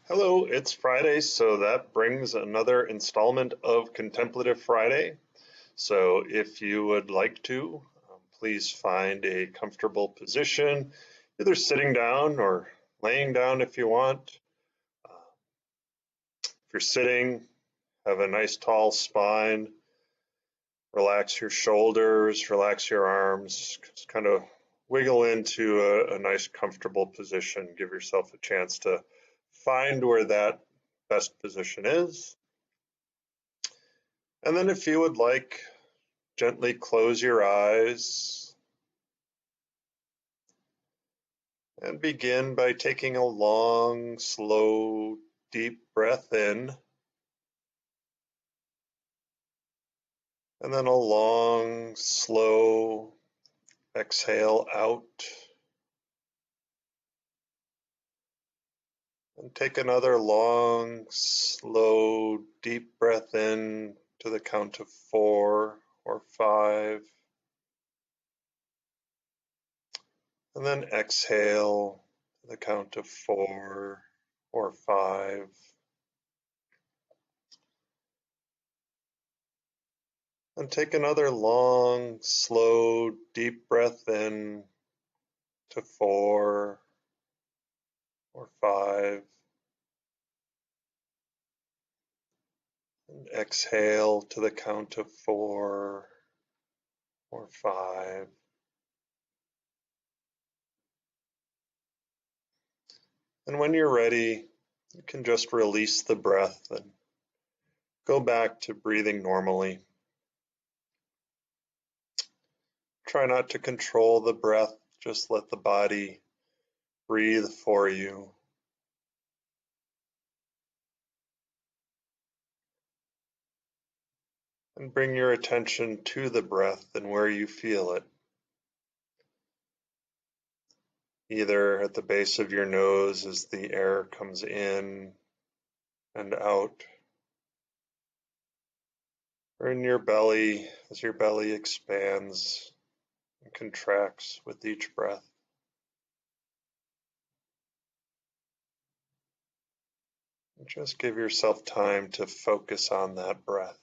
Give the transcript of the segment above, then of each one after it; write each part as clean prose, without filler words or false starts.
Hello, it's Friday, so that brings another installment of Contemplative Friday. So if you would like to, please find a comfortable position, either sitting down or laying down if you want. Uh, if you're sitting, have a nice tall spine, relax your shoulders, relax your arms, just kind of wiggle into a nice comfortable position. Give yourself a chance to find where that best position is. And then if you would like, gently close your eyes and begin by taking a long, slow, deep breath in, and then a long, slow exhale out. And take another long, slow, deep breath in to the count of 4 or 5. And then exhale to the count of 4 or 5. And take another long, slow, deep breath in to 4 or 5. And exhale to the count of 4 or 5. And when you're ready, you can just release the breath and go back to breathing normally. Try not to control the breath, just let the body breathe for you. And bring your attention to the breath and where you feel it, either at the base of your nose as the air comes in and out, or in your belly as your belly expands and contracts with each breath. And just give yourself time to focus on that breath.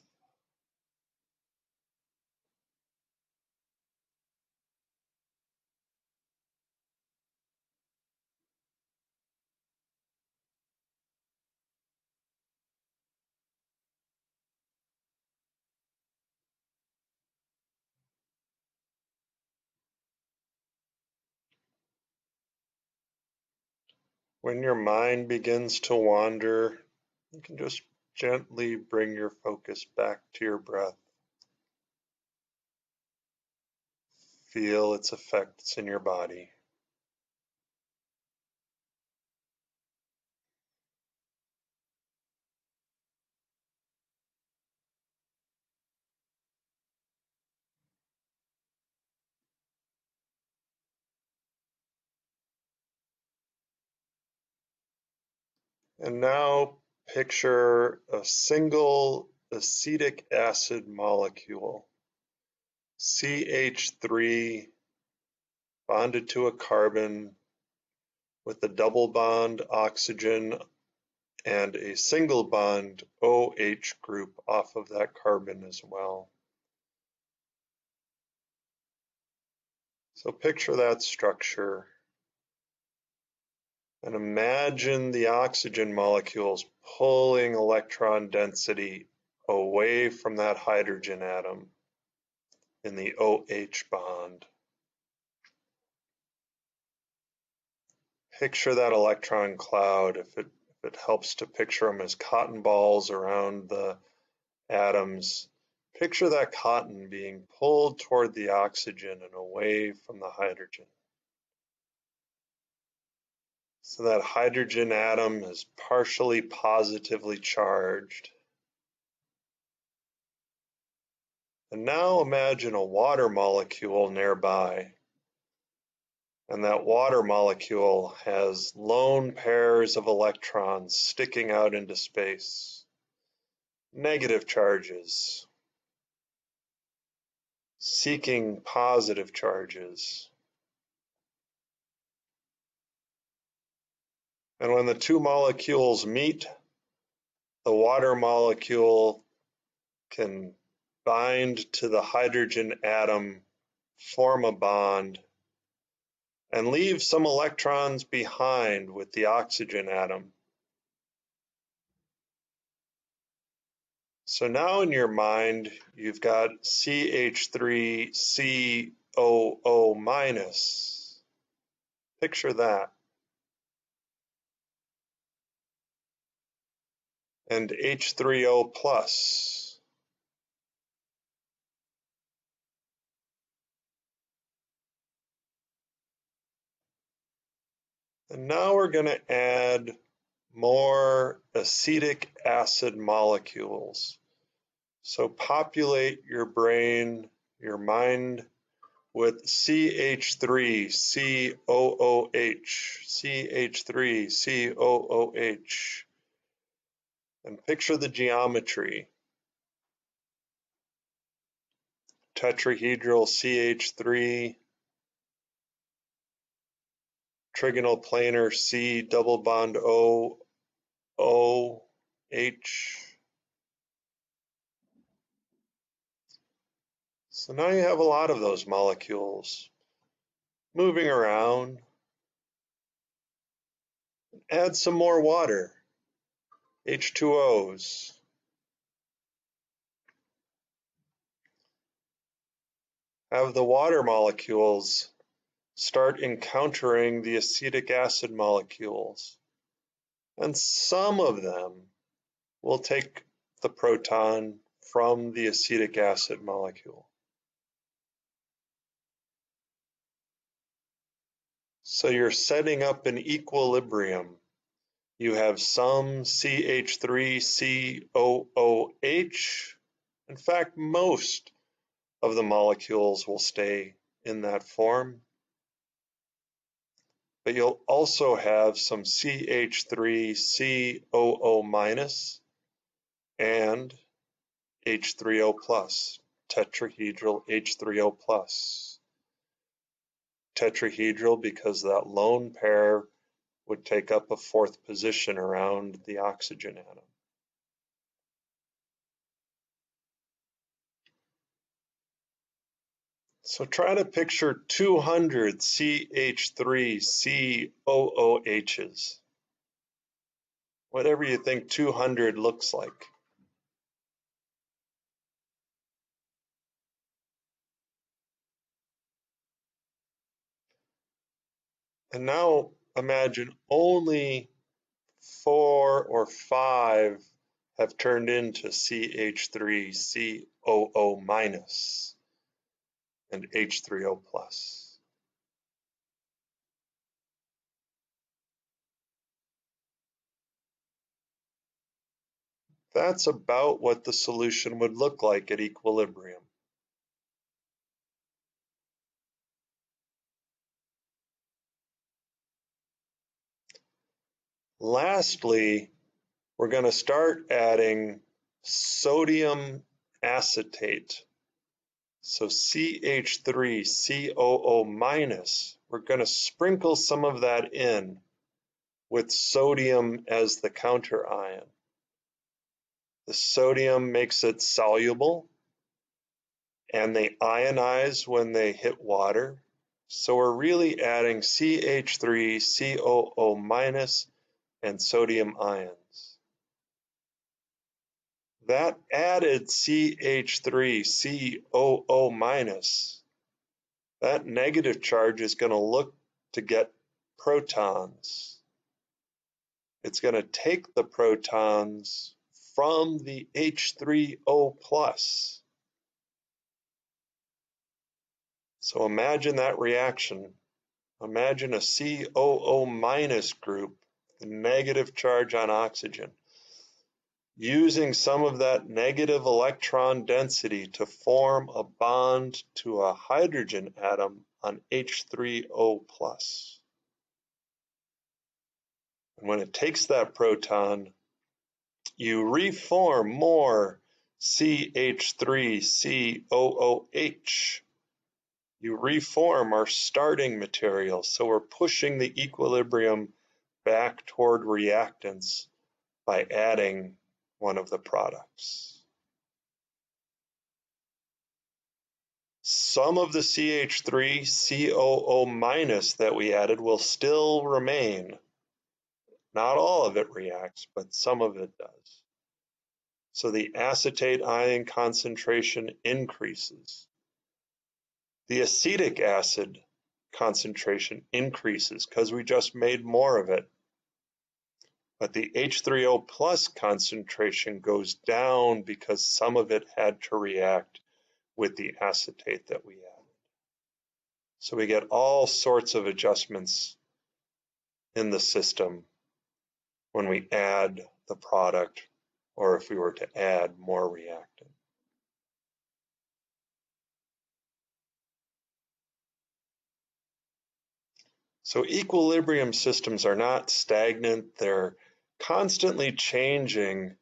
When your mind begins to wander, you can just gently bring your focus back to your breath. Feel its effects in your body. And now picture a single acetic acid molecule, CH3, bonded to a carbon with a double bond oxygen and a single bond OH group off of that carbon as well. So picture that structure and imagine the oxygen molecules pulling electron density away from that hydrogen atom in the OH bond. Picture that electron cloud, if it helps to picture them as cotton balls around the atoms. Picture that cotton being pulled toward the oxygen and away from the hydrogen. So that hydrogen atom is partially positively charged. And now imagine a water molecule nearby. And that water molecule has lone pairs of electrons sticking out into space. Negative charges, seeking positive charges. And when the two molecules meet, the water molecule can bind to the hydrogen atom, form a bond, and leave some electrons behind with the oxygen atom. So now in your mind, you've got CH3COO minus. Picture that. And H3O plus. And now we're going to add more acetic acid molecules. So populate your brain, your mind with CH3COOH, CH3COOH, and picture the geometry. Tetrahedral CH3, trigonal planar C double bond O, O, H. So now you have a lot of those molecules moving around. Add some more water, H2Os. Have the water molecules start encountering the acetic acid molecules. And some of them will take the proton from the acetic acid molecule. So you're setting up an equilibrium. You have some CH3COOH. In fact, most of the molecules will stay in that form. But you'll also have some CH3COO minus and H3O plus, tetrahedral H3O plus. Tetrahedral because that lone pair would take up a fourth position around the oxygen atom. So try to picture 200 CH3COOHs, whatever you think 200 looks like. And now imagine only 4 or 5 have turned into CH3COO minus and H3O plus. That's about what the solution would look like at equilibrium. Lastly, we're going to start adding sodium acetate. So CH3COO minus, we're going to sprinkle some of that in with sodium as the counter ion. The sodium makes it soluble and they ionize when they hit water. So we're really adding CH3COO minus and sodium ions. That added CH3COO minus, that negative charge is going to look to get protons. It's going to take the protons from the H3O plus. So imagine that reaction. Imagine a COO minus group, the negative charge on oxygen, using some of that negative electron density to form a bond to a hydrogen atom on H3O plus. And when it takes that proton, you reform more CH3COOH. You reform our starting material, so we're pushing the equilibrium back toward reactants by adding one of the products. Some of the CH3COO- that we added will still remain. Not all of it reacts, but some of it does. So the acetate ion concentration increases. The acetic acid concentration increases because we just made more of it. But the H3O plus concentration goes down because some of it had to react with the acetate that we added. So we get all sorts of adjustments in the system when we add the product or if we were to add more reactant. So equilibrium systems are not stagnant, they're constantly changing,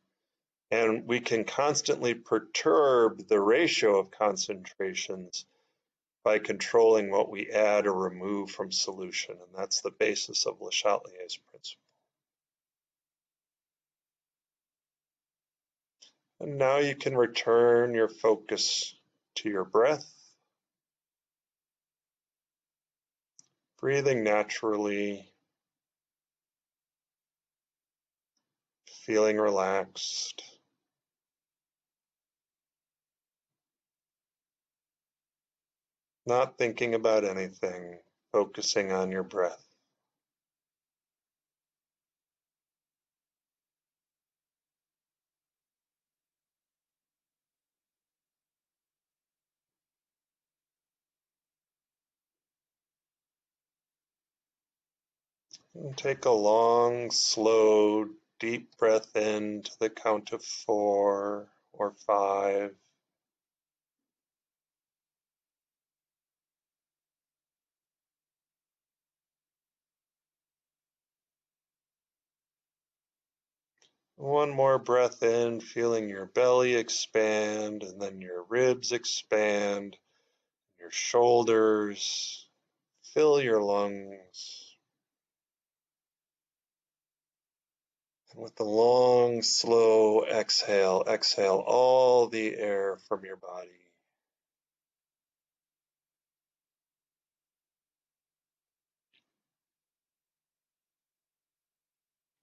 and we can constantly perturb the ratio of concentrations by controlling what we add or remove from solution, and that's the basis of Le Chatelier's principle. And now you can return your focus to your breath, breathing naturally, feeling relaxed. Not thinking about anything, focusing on your breath. And take a long, slow, deep breath in to the count of 4 or 5. One more breath in, feeling your belly expand, and then your ribs expand, your shoulders, fill your lungs. And with the long, slow exhale, exhale all the air from your body.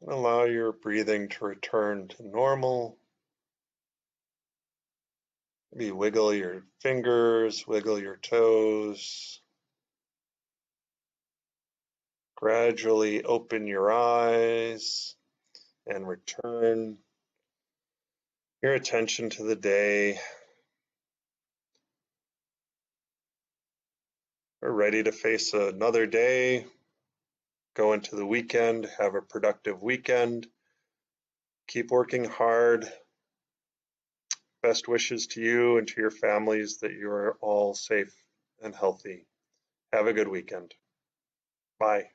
And allow your breathing to return to normal. Maybe wiggle your fingers, wiggle your toes. Gradually open your eyes and return your attention to the day. We're ready to face another day, go into the weekend, have a productive weekend. Keep working hard. Best wishes to you and to your families that you are all safe and healthy. Have a good weekend. Bye.